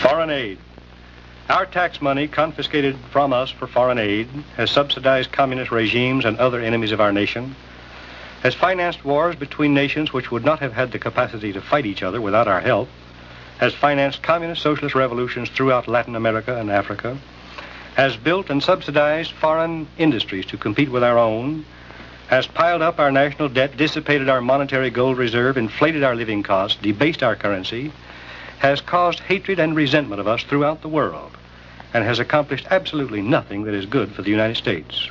Foreign aid. Our tax money confiscated from us for foreign aid has subsidized communist regimes and other enemies of our nation, has financed wars between nations which would not have had the capacity to fight each other without our help, has financed communist socialist revolutions throughout Latin America and Africa, has built and subsidized foreign industries to compete with our own, has piled up our national debt, dissipated our monetary gold reserve, inflated our living costs, debased our currency, has caused hatred and resentment of us throughout the world, and has accomplished absolutely nothing that is good for the United States.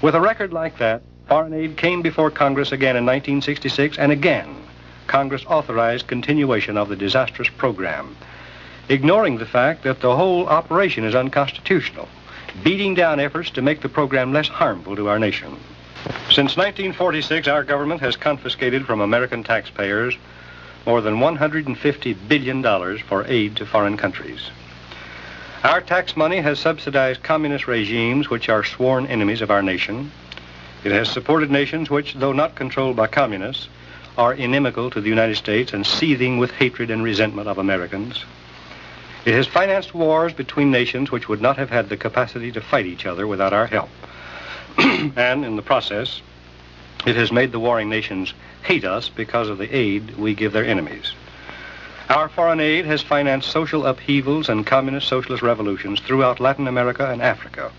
With a record like that, foreign aid came before Congress again in 1966, and again, Congress authorized continuation of the disastrous program, ignoring the fact that the whole operation is unconstitutional, beating down efforts to make the program less harmful to our nation. Since 1946, our government has confiscated from American taxpayers more than $150 billion for aid to foreign countries. Our tax money has subsidized communist regimes which are sworn enemies of our nation. It has supported nations which, though not controlled by communists, are inimical to the United States and seething with hatred and resentment of Americans. It has financed wars between nations which would not have had the capacity to fight each other without our help. And in the process, it has made the warring nations hate us because of the aid we give their enemies. Our foreign aid has financed social upheavals and communist socialist revolutions throughout Latin America and Africa,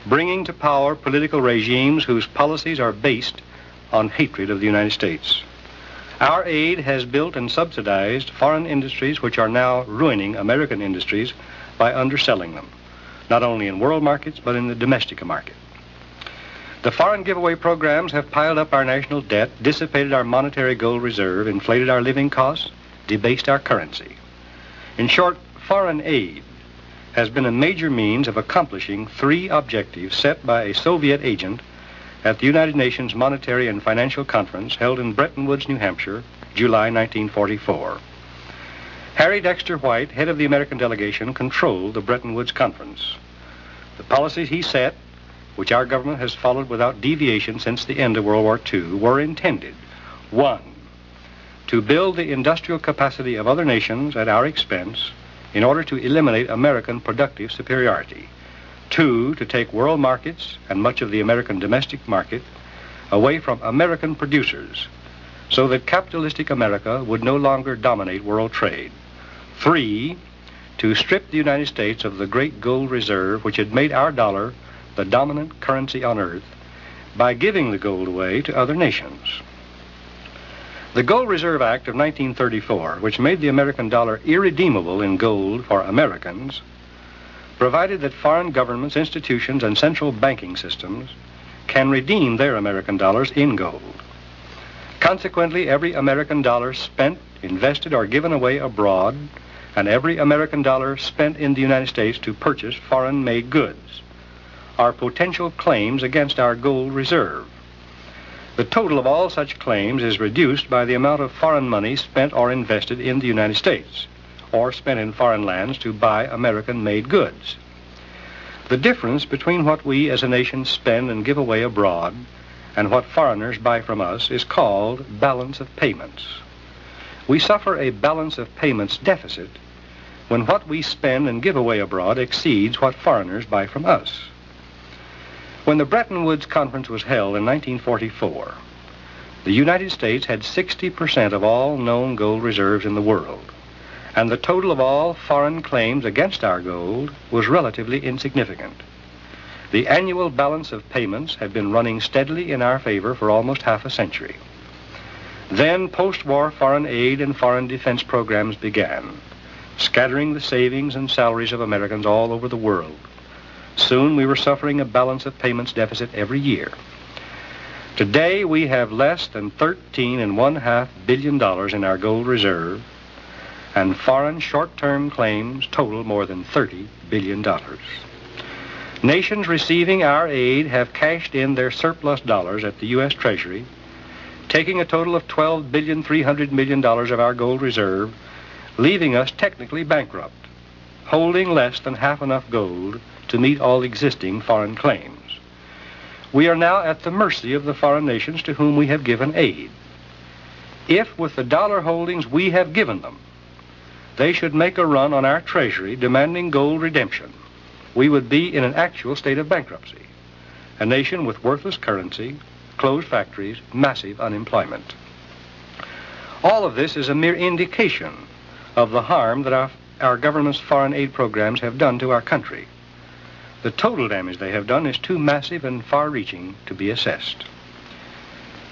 bringing to power political regimes whose policies are based on hatred of the United States. Our aid has built and subsidized foreign industries which are now ruining American industries by underselling them, not only in world markets, but in the domestic market. The foreign giveaway programs have piled up our national debt, dissipated our monetary gold reserve, inflated our living costs, debased our currency. In short, foreign aid has been a major means of accomplishing three objectives set by a Soviet agent at the United Nations Monetary and Financial Conference held in Bretton Woods, New Hampshire, July 1944. Harry Dexter White, head of the American delegation, controlled the Bretton Woods Conference. The policies he set, which our government has followed without deviation since the end of World War II, were intended, 1, to build the industrial capacity of other nations at our expense in order to eliminate American productive superiority. 2, to take world markets and much of the American domestic market away from American producers so that capitalistic America would no longer dominate world trade. 3, to strip the United States of the great gold reserve which had made our dollar the dominant currency on earth by giving the gold away to other nations. The Gold Reserve Act of 1934, which made the American dollar irredeemable in gold for Americans, provided that foreign governments, institutions, and central banking systems can redeem their American dollars in gold. Consequently, every American dollar spent, invested, or given away abroad, and every American dollar spent in the United States to purchase foreign-made goods are potential claims against our gold reserve. The total of all such claims is reduced by the amount of foreign money spent or invested in the United States, or spent in foreign lands to buy American-made goods. The difference between what we as a nation spend and give away abroad and what foreigners buy from us is called balance of payments. We suffer a balance of payments deficit when what we spend and give away abroad exceeds what foreigners buy from us. When the Bretton Woods Conference was held in 1944, the United States had 60% of all known gold reserves in the world, and the total of all foreign claims against our gold was relatively insignificant. The annual balance of payments had been running steadily in our favor for almost half a century. Then post-war foreign aid and foreign defense programs began, scattering the savings and salaries of Americans all over the world. Soon we were suffering a balance of payments deficit every year. Today we have less than $13.5 billion in our gold reserve, and foreign short-term claims total more than $30 billion. Nations receiving our aid have cashed in their surplus dollars at the U.S. Treasury, taking a total of $12.3 billion of our gold reserve, leaving us technically bankrupt, holding less than half enough gold to meet all existing foreign claims. We are now at the mercy of the foreign nations to whom we have given aid. If, with the dollar holdings we have given them, they should make a run on our treasury demanding gold redemption, we would be in an actual state of bankruptcy, a nation with worthless currency, closed factories, massive unemployment. All of this is a mere indication of the harm that our government's foreign aid programs have done to our country. The total damage they have done is too massive and far-reaching to be assessed.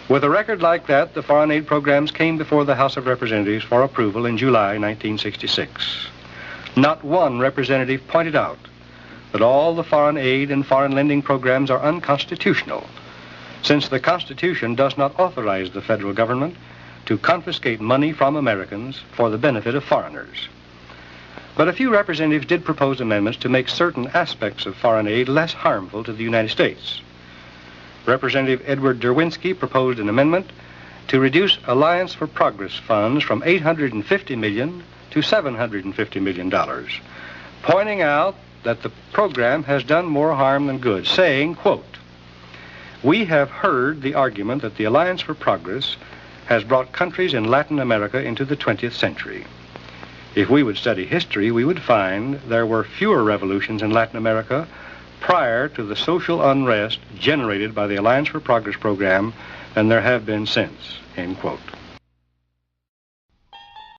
With a record like that, the foreign aid programs came before the House of Representatives for approval in July 1966. Not one representative pointed out that all the foreign aid and foreign lending programs are unconstitutional, since the Constitution does not authorize the federal government to confiscate money from Americans for the benefit of foreigners. But a few representatives did propose amendments to make certain aspects of foreign aid less harmful to the United States. Representative Edward Derwinski proposed an amendment to reduce Alliance for Progress funds from $850 million to $750 million, pointing out that the program has done more harm than good, saying, quote, "We have heard the argument that the Alliance for Progress has brought countries in Latin America into the 20th century. If we would study history, we would find there were fewer revolutions in Latin America prior to the social unrest generated by the Alliance for Progress program than there have been since," end quote.